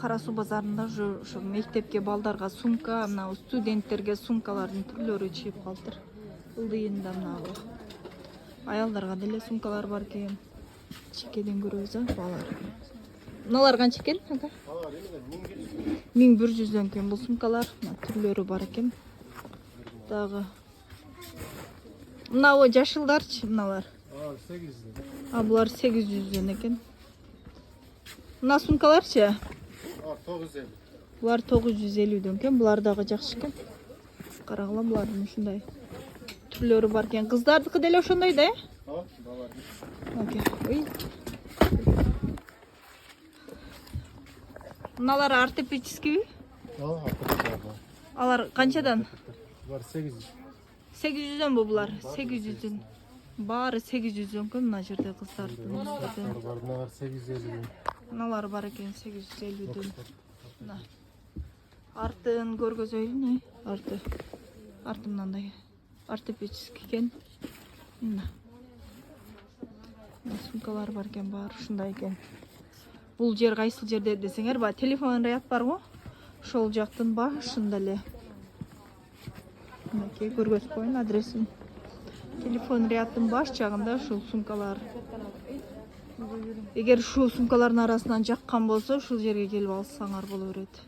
Кара Суу базарында ушу мектепке балдарга сумка, мына студенттерге сумкалардын түрлөрү чыгып калыптыр. Ылдыйында мына аялдарга деле сумкалар бар экен. Чекеден көрөбүз, балар. Мыналар канча экен, ака? 1100 экен бул сумкалар. Түрлөрү бар экен. Дагы мына жашылдарчы, мыналар. 800. Булар 800 экен. Мына сумкаларчы? 950. Булар 950 экен. Булар дагы жакшы экен. Карагыла, булардын ушундай түрлөрү бар экен. Кыздардыкы деле ошондой да, Ой. Мыналар ортопедическийби? Алар канчадан? Булар 800. 800дөн булар? 800дөн. Баары 800 экен мына жерде кыздардын. Булар 850. Мыналар бар экен 850дөн. Мына. Артын көргөзөйүн, арты мындай. Ортопедический экен. Мына. Сумкалар бар экен, баары ушундай экен. Бул жер кайсыл жерде десеңер, телефон ряд барго? Ошол жактын башында эле. Мынакей көргөзүп коеюн адресин. Телефон ряддын баш жагында ушул сумкалар. Эгер ушул сумкалардын арасынан жаккан болсо, ушул жерге келип алсаңар боло берет.